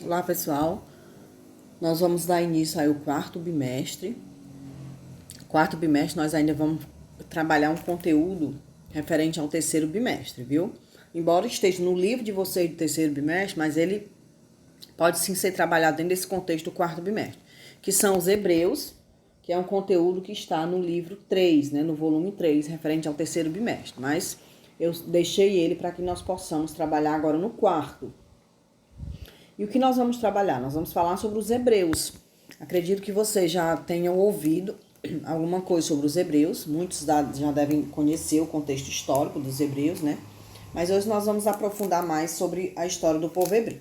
Olá, pessoal. Nós vamos dar início aí ao quarto bimestre. Quarto bimestre, nós ainda vamos trabalhar um conteúdo referente ao terceiro bimestre, viu? Embora esteja no livro de vocês do terceiro bimestre, mas ele pode sim ser trabalhado dentro desse contexto do quarto bimestre, que são os Hebreus, que é um conteúdo que está no livro 3, né, no volume 3, referente ao terceiro bimestre. Mas eu deixei ele para que nós possamos trabalhar agora no quarto. E o que nós vamos trabalhar? Nós vamos falar sobre os Hebreus. Acredito que vocês já tenham ouvido alguma coisa sobre os Hebreus. Muitos já devem conhecer o contexto histórico dos Hebreus, né? Mas hoje nós vamos aprofundar mais sobre a história do povo hebreu.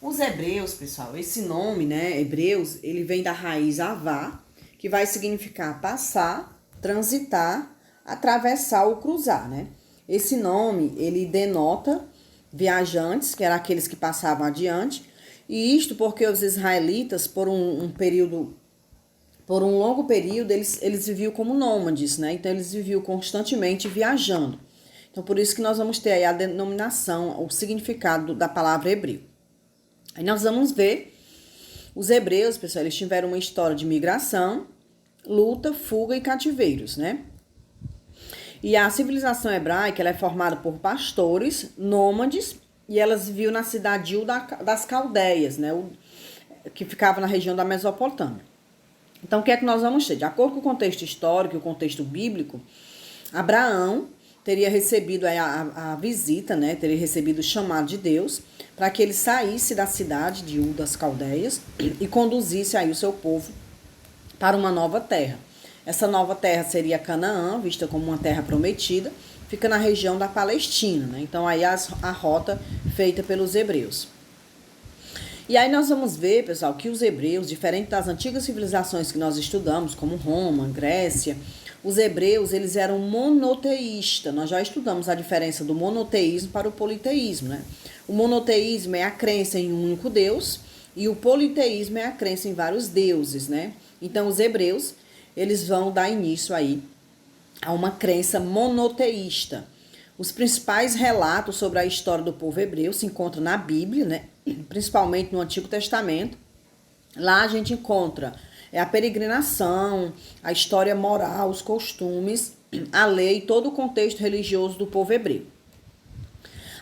Os Hebreus, pessoal, esse nome, né, Hebreus, ele vem da raiz avá, que vai significar passar, transitar, atravessar ou cruzar, né? Esse nome, ele denota viajantes, que eram aqueles que passavam adiante, e isto porque os israelitas, por um longo período, eles viviam como nômades, né? Então, eles viviam constantemente viajando. Então, por isso que nós vamos ter aí a denominação, o significado da palavra hebreu. Aí nós vamos ver os hebreus, pessoal, eles tiveram uma história de migração, luta, fuga e cativeiros, né? E a civilização hebraica, ela é formada por pastores, nômades, e elas viviam na cidade de Ur das Caldeias, né? Que ficava na região da Mesopotâmia. Então, o que é que nós vamos ter? De acordo com o contexto histórico e o contexto bíblico, Abraão teria recebido a visita, né? Teria recebido o chamado de Deus para que ele saísse da cidade de Ur das Caldeias e conduzisse aí o seu povo para uma nova terra. Essa nova terra seria Canaã, vista como uma terra prometida, fica na região da Palestina, né? Então aí a rota feita pelos hebreus. E aí nós vamos ver, pessoal, que os hebreus, diferente das antigas civilizações que nós estudamos, como Roma, Grécia, os hebreus, eles eram monoteístas. Nós já estudamos a diferença do monoteísmo para o politeísmo, né? O monoteísmo é a crença em um único Deus e o politeísmo é a crença em vários deuses, né? Então os hebreus, eles vão dar início aí a uma crença monoteísta. Os principais relatos sobre a história do povo hebreu se encontram na Bíblia, né? Principalmente no Antigo Testamento. Lá a gente encontra a peregrinação, a história moral, os costumes, a lei, todo o contexto religioso do povo hebreu.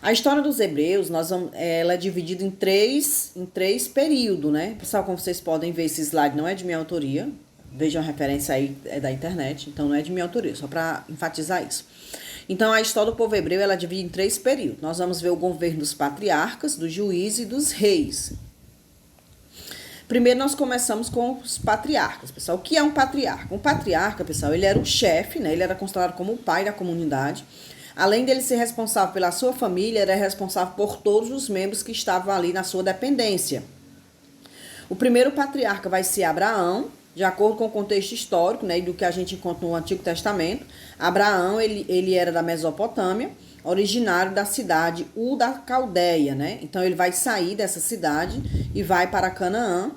A história dos hebreus, ela é dividida em três períodos, né? Pessoal, como vocês podem ver, esse slide não é de minha autoria. Vejam a referência aí, é da internet, então não é de minha autoria, só para enfatizar isso. Então, a história do povo hebreu, ela é dividida em três períodos. Nós vamos ver o governo dos patriarcas, dos juízes e dos reis. Primeiro, nós começamos com os patriarcas, pessoal. O que é um patriarca? Um patriarca, pessoal, ele era o chefe, né? Ele era considerado como o pai da comunidade. Além dele ser responsável pela sua família, ele era responsável por todos os membros que estavam ali na sua dependência. O primeiro patriarca vai ser Abraão. De acordo com o contexto histórico, né, e do que a gente encontra no Antigo Testamento, Abraão, ele era da Mesopotâmia, originário da cidade Ur da Caldeia, né? Então, ele vai sair dessa cidade e vai para Canaã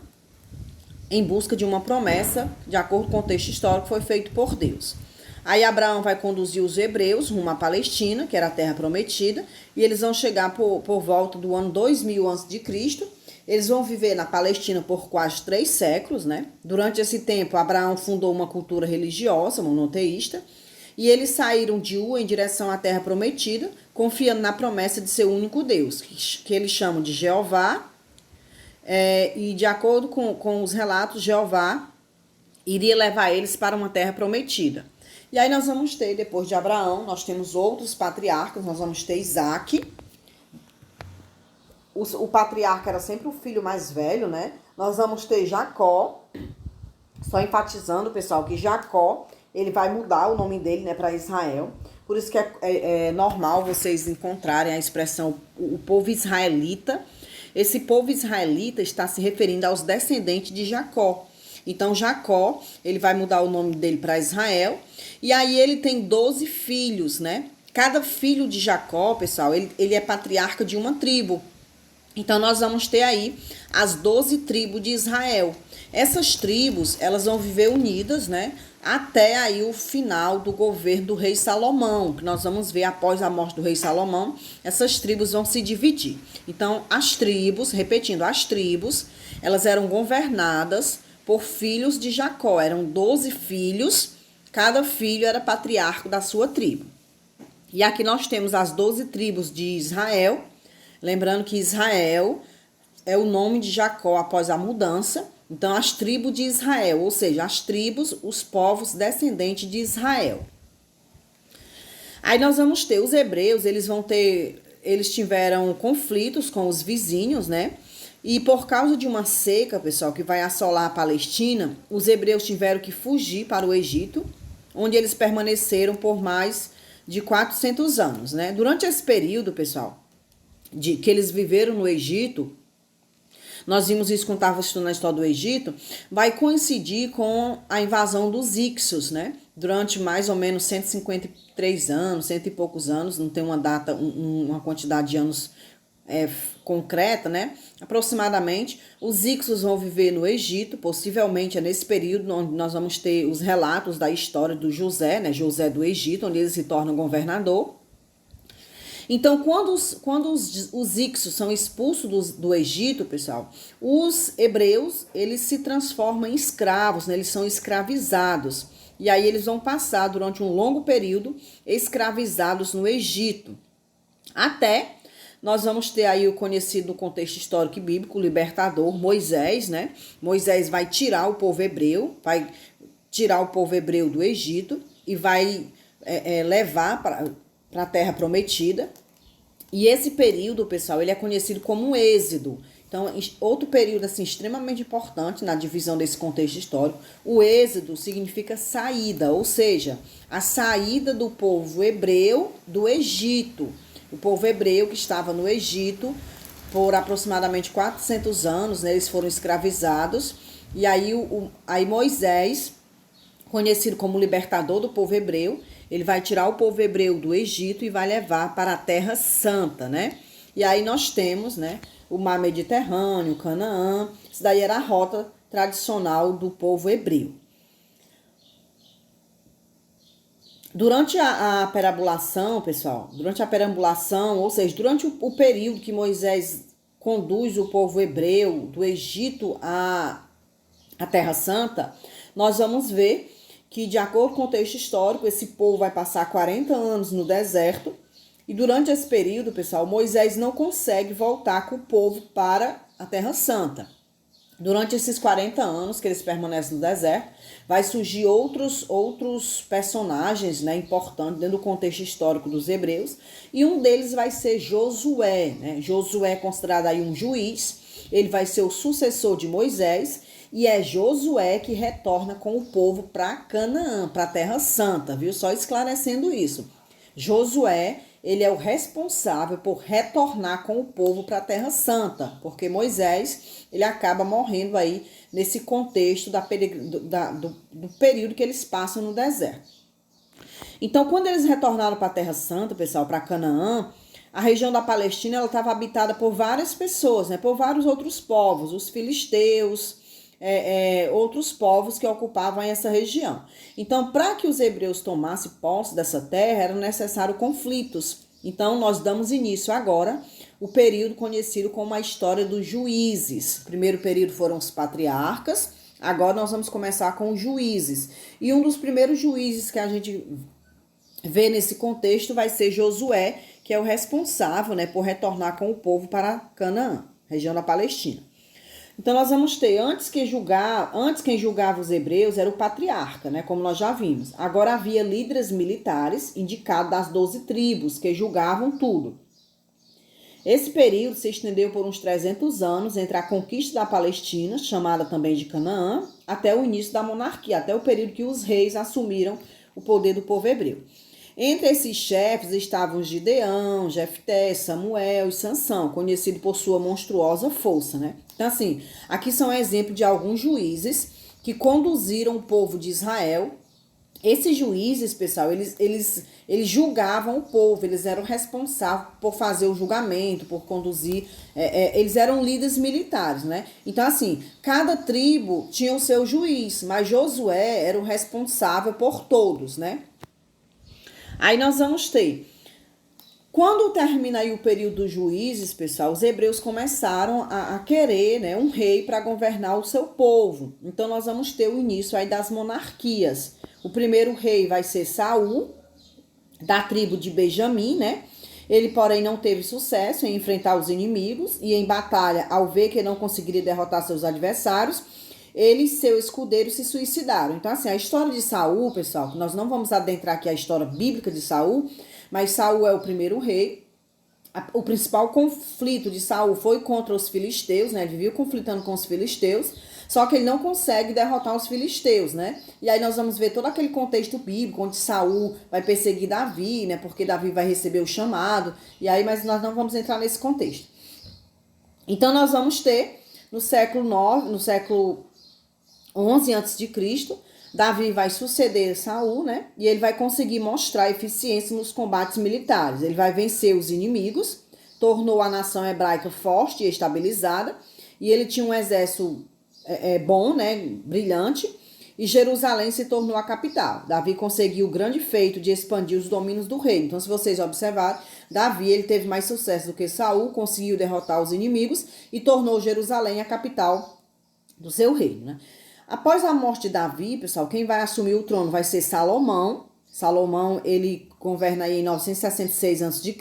em busca de uma promessa, de acordo com o contexto histórico, foi feito por Deus. Aí, Abraão vai conduzir os hebreus rumo à Palestina, que era a terra prometida, e eles vão chegar por volta do ano 2000 a.C., eles vão viver na Palestina por quase 3 séculos, né? Durante esse tempo, Abraão fundou uma cultura religiosa, monoteísta, e eles saíram de Ur em direção à Terra Prometida, confiando na promessa de seu único Deus, que eles chamam de Jeová, e de acordo com os relatos, Jeová iria levar eles para uma Terra Prometida. E aí nós vamos ter, depois de Abraão, nós temos outros patriarcas, nós vamos ter Isaac. O patriarca era sempre o filho mais velho, né? Nós vamos ter Jacó, só enfatizando, pessoal, que Jacó, ele vai mudar o nome dele, né, para Israel. Por isso que é normal vocês encontrarem a expressão o povo israelita. Esse povo israelita está se referindo aos descendentes de Jacó. Então, Jacó, ele vai mudar o nome dele para Israel. E aí ele tem 12 filhos, né? Cada filho de Jacó, pessoal, ele é patriarca de uma tribo. Então, nós vamos ter aí as 12 tribos de Israel. Essas tribos, elas vão viver unidas, né? Até aí o final do governo do rei Salomão, que nós vamos ver após a morte do rei Salomão, essas tribos vão se dividir. Então, as tribos, repetindo, as tribos, elas eram governadas por filhos de Jacó. Eram 12 filhos, cada filho era patriarca da sua tribo. E aqui nós temos as 12 tribos de Israel, lembrando que Israel é o nome de Jacó após a mudança. Então, as tribos de Israel, ou seja, as tribos, os povos descendentes de Israel. Aí nós vamos ter os hebreus, eles tiveram conflitos com os vizinhos, né? E por causa de uma seca, pessoal, que vai assolar a Palestina, os hebreus tiveram que fugir para o Egito, onde eles permaneceram por mais de 400 anos, né? Durante esse período, pessoal, que eles viveram no Egito, nós vimos isso quando estava estudando a história do Egito, vai coincidir com a invasão dos Ixos, né? Durante mais ou menos 153 anos, cento e poucos anos, não tem uma data, uma quantidade de anos concreta, né? Aproximadamente, os Ixos vão viver no Egito, possivelmente é nesse período onde nós vamos ter os relatos da história do José, né? José do Egito, onde ele se torna governador. Então, quando os Ixos são expulsos do Egito, pessoal, os hebreus, eles se transformam em escravos, né? Eles são escravizados. E aí eles vão passar durante um longo período escravizados no Egito. Até nós vamos ter aí o conhecido no contexto histórico e bíblico, o libertador Moisés, né? Moisés vai tirar o povo hebreu, do Egito e vai levar para a terra prometida. E esse período, pessoal, ele é conhecido como um êxodo. Então, outro período assim extremamente importante na divisão desse contexto histórico, o êxodo significa saída, ou seja, a saída do povo hebreu do Egito. O povo hebreu que estava no Egito por aproximadamente 400 anos, né, eles foram escravizados. E aí Moisés, conhecido como libertador do povo hebreu, ele vai tirar o povo hebreu do Egito e vai levar para a Terra Santa, né? E aí nós temos, né, o Mar Mediterrâneo, Canaã. Isso daí era a rota tradicional do povo hebreu. Durante a perambulação, pessoal, ou seja, durante o período que Moisés conduz o povo hebreu do Egito à Terra Santa, nós vamos ver que, de acordo com o contexto histórico, esse povo vai passar 40 anos no deserto. E durante esse período, pessoal, Moisés não consegue voltar com o povo para a Terra Santa. Durante esses 40 anos que eles permanecem no deserto, vai surgir outros personagens, né, importantes dentro do contexto histórico dos hebreus. E um deles vai ser Josué, né? Josué é considerado aí um juiz. Ele vai ser o sucessor de Moisés. E é Josué que retorna com o povo para Canaã, para a Terra Santa, viu? Só esclarecendo isso. Josué, ele é o responsável por retornar com o povo para a Terra Santa, porque Moisés, ele acaba morrendo aí nesse contexto do período que eles passam no deserto. Então, quando eles retornaram para a Terra Santa, pessoal, para Canaã, a região da Palestina ela estava habitada por várias pessoas, né? Por vários outros povos, os filisteus, outros povos que ocupavam essa região. Então, para que os hebreus tomassem posse dessa terra, era necessário conflitos. Então, nós damos início agora o período conhecido como a história dos juízes. O primeiro período foram os patriarcas, agora nós vamos começar com os juízes. E um dos primeiros juízes que a gente vê nesse contexto vai ser Josué, que é o responsável, né, por retornar com o povo para Canaã, região da Palestina. Então, nós vamos ter, antes quem julgava os hebreus era o patriarca, né, como nós já vimos. Agora havia líderes militares indicados das 12 tribos, que julgavam tudo. Esse período se estendeu por uns 300 anos, entre a conquista da Palestina, chamada também de Canaã, até o início da monarquia, até o período que os reis assumiram o poder do povo hebreu. Entre esses chefes estavam Gideão, Jefté, Samuel e Sansão, conhecido por sua monstruosa força, né? Então, assim, aqui são exemplos de alguns juízes que conduziram o povo de Israel Esses juízes, pessoal, eles julgavam o povo, eles eram responsáveis por fazer o julgamento, por conduzir, eles eram líderes militares, né? Então, assim, cada tribo tinha o seu juiz, mas Josué era o responsável por todos, né? Aí nós vamos ter, quando termina aí o período dos juízes, pessoal, os hebreus começaram a querer, né, um rei para governar o seu povo. Então nós vamos ter o início aí das monarquias. O primeiro rei vai ser Saul, da tribo de Benjamim, né? Ele, porém, não teve sucesso em enfrentar os inimigos e em batalha, ao ver que não conseguiria derrotar seus adversários, ele e seu escudeiro se suicidaram. Então, assim, a história de Saul, pessoal, nós não vamos adentrar aqui a história bíblica de Saul, mas Saul é o primeiro rei. O principal conflito de Saul foi contra os filisteus, né? Ele vivia conflitando com os filisteus, só que ele não consegue derrotar os filisteus, né? E aí nós vamos ver todo aquele contexto bíblico, onde Saul vai perseguir Davi, né? Porque Davi vai receber o chamado. E aí, mas nós não vamos entrar nesse contexto. Então nós vamos ter no século IX, no século 11 a.C., Davi vai suceder Saul, né? E ele vai conseguir mostrar eficiência nos combates militares. Ele vai vencer os inimigos, tornou a nação hebraica forte e estabilizada, e ele tinha um exército bom, né? Brilhante, e Jerusalém se tornou a capital. Davi conseguiu o grande feito de expandir os domínios do reino. Então, se vocês observarem, Davi ele teve mais sucesso do que Saul, conseguiu derrotar os inimigos e tornou Jerusalém a capital do seu reino, né? Após a morte de Davi, pessoal, quem vai assumir o trono vai ser Salomão. Salomão, ele governa aí em 966 a.C.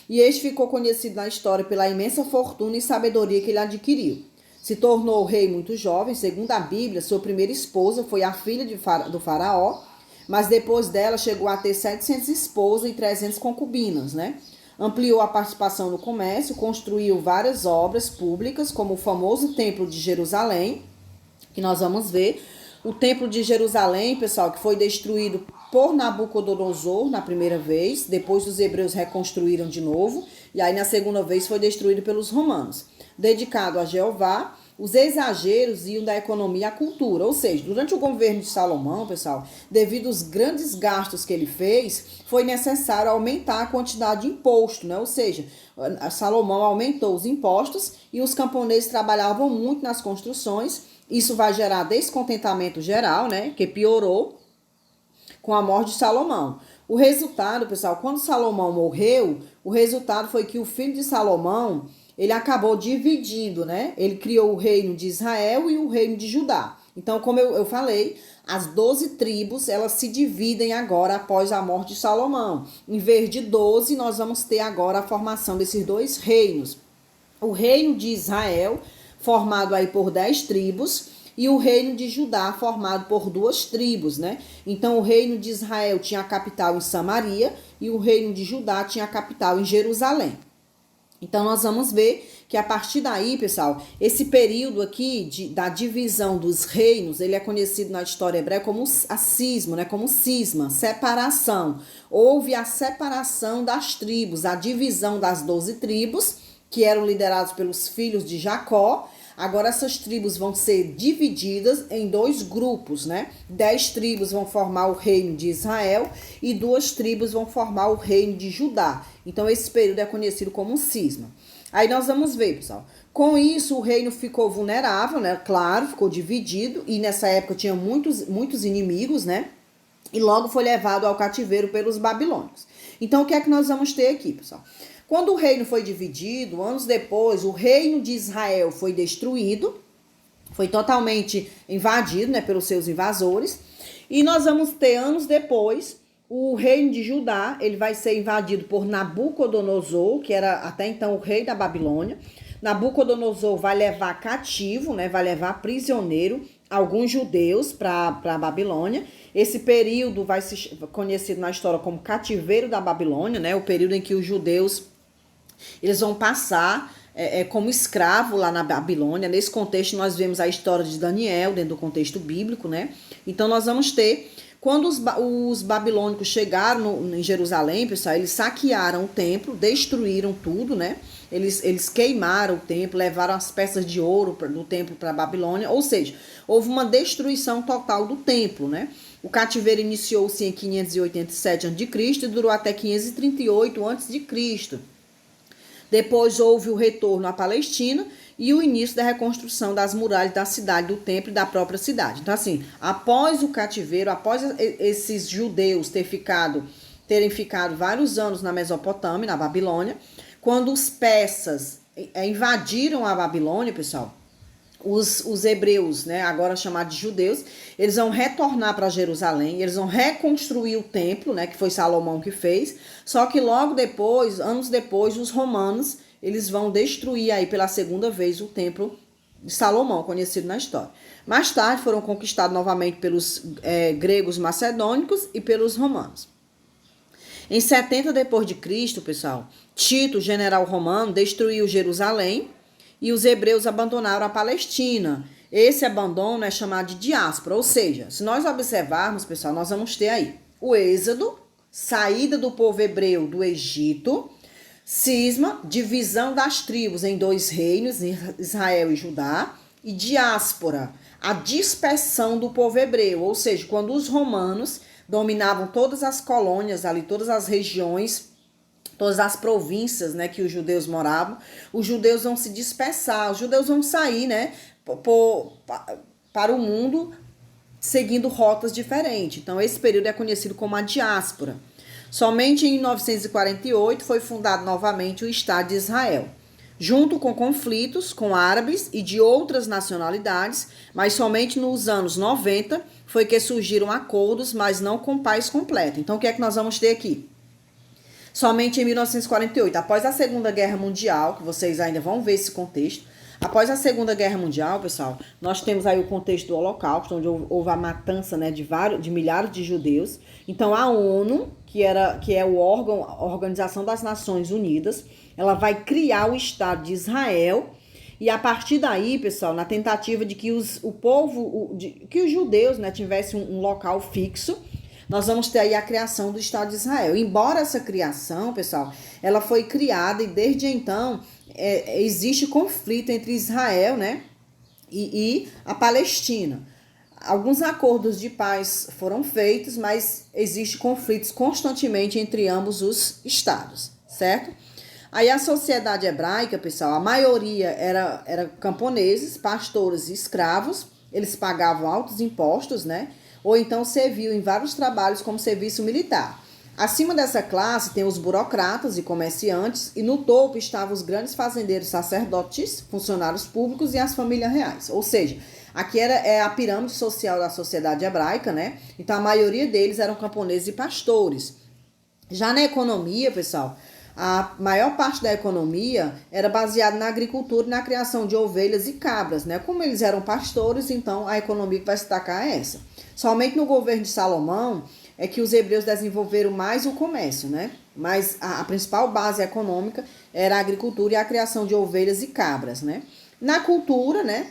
e este ficou conhecido na história pela imensa fortuna e sabedoria que ele adquiriu. Se tornou rei muito jovem, segundo a Bíblia, sua primeira esposa foi a filha do faraó, mas depois dela chegou a ter 700 esposas e 300 concubinas, né? Ampliou a participação no comércio, construiu várias obras públicas, como o famoso Templo de Jerusalém, que nós vamos ver. O Templo de Jerusalém, pessoal, que foi destruído por Nabucodonosor na primeira vez, depois os hebreus reconstruíram de novo, e aí na segunda vez foi destruído pelos romanos. Dedicado a Jeová, os exageros iam da economia à cultura, ou seja, durante o governo de Salomão, pessoal, devido aos grandes gastos que ele fez, foi necessário aumentar a quantidade de imposto, né? Ou seja, Salomão aumentou os impostos e os camponeses trabalhavam muito nas construções. Isso vai gerar descontentamento geral, né? Que piorou com a morte de Salomão. O resultado, pessoal, quando Salomão morreu, o resultado foi que o filho de Salomão, ele acabou dividindo, né? Ele criou o reino de Israel e o reino de Judá. Então, como eu falei, as 12 tribos, elas se dividem agora após a morte de Salomão. Em vez de 12, nós vamos ter agora a formação desses dois reinos. O reino de Israel, formado aí por 10 tribos, e o reino de Judá, formado por 2 tribos, né? Então, o reino de Israel tinha a capital em Samaria e o reino de Judá tinha a capital em Jerusalém. Então, nós vamos ver que a partir daí, pessoal, esse período aqui da divisão dos reinos, ele é conhecido na história hebreia como a cisma, né? Como cisma, separação. Houve a separação das tribos, a divisão das 12 tribos, que eram liderados pelos filhos de Jacó. Agora essas tribos vão ser divididas em 2 grupos, né? 10 tribos vão formar o reino de Israel e 2 tribos vão formar o reino de Judá. Então esse período é conhecido como cisma. Aí nós vamos ver, pessoal. Com isso o reino ficou vulnerável, né? Claro, ficou dividido e nessa época tinha muitos inimigos, né? E logo foi levado ao cativeiro pelos babilônios. Então o que é que nós vamos ter aqui, pessoal? Quando o reino foi dividido, anos depois, o reino de Israel foi destruído, foi totalmente invadido, né, pelos seus invasores. E nós vamos ter, anos depois, o reino de Judá, ele vai ser invadido por Nabucodonosor, que era até então o rei da Babilônia. Nabucodonosor vai levar cativo, né, vai levar prisioneiro alguns judeus para a Babilônia. Esse período vai ser conhecido na história como cativeiro da Babilônia, né, o período em que os judeus eles vão passar como escravo lá na Babilônia. Nesse contexto, nós vemos a história de Daniel, dentro do contexto bíblico, né? Então, nós vamos ter, quando os babilônicos chegaram em Jerusalém, pessoal, eles saquearam o templo, destruíram tudo, né? Eles queimaram o templo, levaram as peças de ouro do templo para a Babilônia, ou seja, houve uma destruição total do templo, né? O cativeiro iniciou-se em 587 a.C. e durou até 538 a.C. Depois houve o retorno à Palestina e o início da reconstrução das muralhas da cidade, do templo e da própria cidade. Então, assim, após o cativeiro, após esses judeus terem ficado vários anos na Mesopotâmia, na Babilônia, quando os persas invadiram a Babilônia, pessoal, os hebreus, né, agora chamados de judeus, eles vão retornar para Jerusalém, eles vão reconstruir o templo, né, que foi Salomão que fez, só que logo depois, anos depois, os romanos, eles vão destruir aí pela segunda vez o templo de Salomão, conhecido na história. Mais tarde foram conquistados novamente pelos gregos macedônicos e pelos romanos. Em 70 depois de Cristo, pessoal, Tito, general romano, destruiu Jerusalém e os hebreus abandonaram a Palestina. Esse abandono é chamado de diáspora, ou seja, se nós observarmos, pessoal, nós vamos ter aí o êxodo, saída do povo hebreu do Egito, cisma, divisão das tribos em 2 reinos, Israel e Judá, e diáspora, a dispersão do povo hebreu, ou seja, quando os romanos dominavam todas as colônias ali, todas as regiões, todas as províncias, né, que os judeus moravam, os judeus vão se dispersar, os judeus vão sair, né, para o mundo seguindo rotas diferentes. Então, esse período é conhecido como a diáspora. Somente em 1948 foi fundado novamente o Estado de Israel, junto com conflitos com árabes e de outras nacionalidades, mas somente nos anos 90 foi que surgiram acordos, mas não com paz completa. Então, o que é que nós vamos ter aqui? Somente em 1948, após a Segunda Guerra Mundial, que vocês ainda vão ver esse contexto, após a Segunda Guerra Mundial, pessoal, nós temos aí o contexto do Holocausto, onde houve a matança, né, de milhares de judeus. Então, a ONU, que é o órgão, a Organização das Nações Unidas, ela vai criar o Estado de Israel. E a partir daí, pessoal, na tentativa de que que os judeus, né, tivessem um local fixo, nós vamos ter aí a criação do Estado de Israel. Embora essa criação, pessoal, ela foi criada e desde então existe conflito entre Israel, né, e a Palestina. Alguns acordos de paz foram feitos, mas existe conflitos constantemente entre ambos os estados, certo? Aí a sociedade hebraica, pessoal, a maioria era camponeses, pastores e escravos. Eles pagavam altos impostos, né? Ou então serviam em vários trabalhos como serviço militar. Acima dessa classe tem os burocratas e comerciantes, e no topo estavam os grandes fazendeiros, sacerdotes, funcionários públicos e as famílias reais. Ou seja, aqui é a pirâmide social da sociedade hebraica, né? Então a maioria deles eram camponeses e pastores. Já na economia, pessoal, a maior parte da economia era baseada na agricultura e na criação de ovelhas e cabras, né? Como eles eram pastores, então a economia que vai se destacar é essa. Somente no governo de Salomão é que os hebreus desenvolveram mais o comércio, né? Mas a principal base econômica era a agricultura e a criação de ovelhas e cabras, né? Na cultura, né?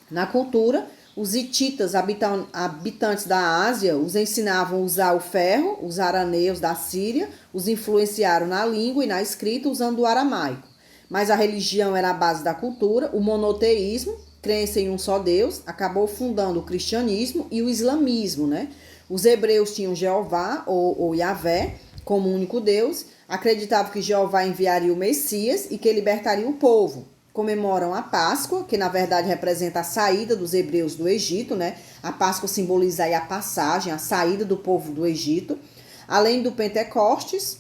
Na cultura, os hititas, habitantes da Ásia, os ensinavam a usar o ferro, os arameus da Síria, os influenciaram na língua e na escrita usando o aramaico. Mas a religião era a base da cultura, o monoteísmo, crença em um só Deus, acabou fundando o cristianismo e o islamismo, né? Os hebreus tinham Jeová ou Yahvé como único Deus, acreditavam que Jeová enviaria o Messias e que libertaria o povo. Comemoram a Páscoa, que na verdade representa a saída dos hebreus do Egito, né? A Páscoa simboliza aí a passagem, a saída do povo do Egito. Além do Pentecostes,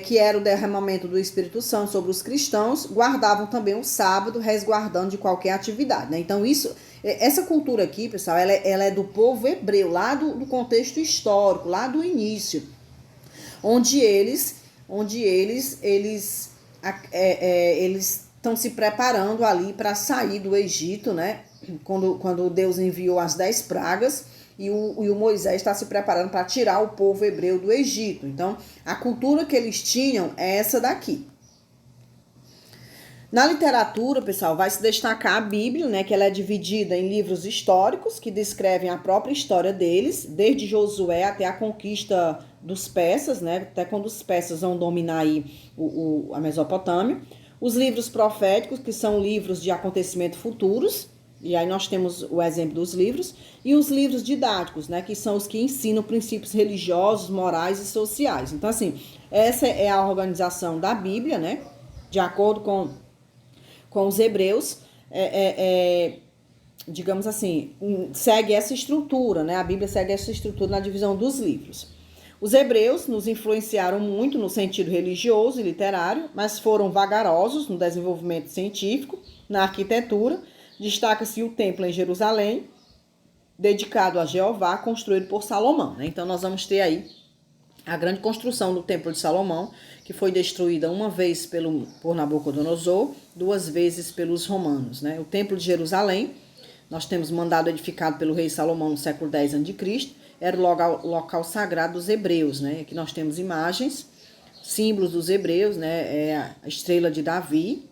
que era o derramamento do Espírito Santo sobre os cristãos, guardavam também o sábado, resguardando de qualquer atividade, né? Então essa cultura aqui, pessoal, ela é do povo hebreu, lá do contexto histórico, lá do início, onde eles estão se preparando ali para sair do Egito, né? Quando Deus enviou as 10 pragas e o Moisés está se preparando para tirar o povo hebreu do Egito. Então, a cultura que eles tinham é essa daqui. Na literatura, pessoal, vai se destacar a Bíblia, né? Que ela é dividida em livros históricos que descrevem a própria história deles, desde Josué até a conquista dos persas, né? Até quando os persas vão dominar aí a Mesopotâmia. Os livros proféticos, que são livros de acontecimentos futuros, E aí nós temos o exemplo dos livros e os livros didáticos, né, que são os que ensinam princípios religiosos, morais e sociais. Então, assim, essa é a organização da Bíblia, né, de acordo com os hebreus, digamos assim, segue essa estrutura, né, a Bíblia segue essa estrutura na divisão dos livros. Os hebreus nos influenciaram muito no sentido religioso e literário, mas foram vagarosos no desenvolvimento científico, na arquitetura. Destaca-se o templo em Jerusalém, dedicado a Jeová, construído por Salomão, né? Então, nós vamos ter aí a grande construção do Templo de Salomão, que foi destruída uma vez por Nabucodonosor, 2 vezes pelos romanos, né? O Templo de Jerusalém, nós temos mandado edificado pelo rei Salomão no século X a.C., era o local sagrado dos hebreus, né? Aqui nós temos imagens, símbolos dos hebreus, né? É a estrela de Davi,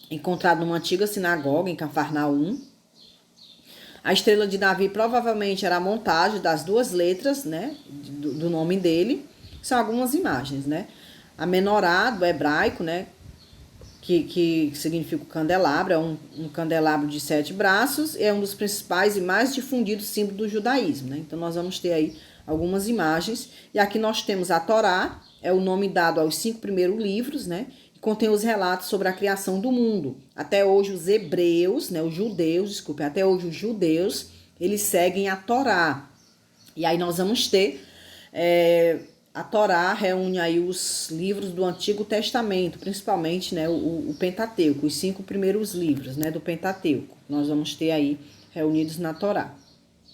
encontrado numa antiga sinagoga em Cafarnaum. A estrela de Davi provavelmente era a montagem das 2 letras, né, do nome dele. São algumas imagens, né? A menorá do hebraico, né, que significa o candelabro, é um candelabro de 7 braços, é um dos principais e mais difundidos símbolos do judaísmo, né? Então nós vamos ter aí algumas imagens. E aqui nós temos a Torá, é o nome dado aos 5 primeiros livros, né? Contém os relatos sobre a criação do mundo. Até hoje os hebreus, né, até hoje os judeus, eles seguem a Torá. E aí nós vamos ter, a Torá reúne aí os livros do Antigo Testamento, principalmente, né, o Pentateuco, os 5 primeiros livros, né, do Pentateuco. Nós vamos ter aí reunidos na Torá.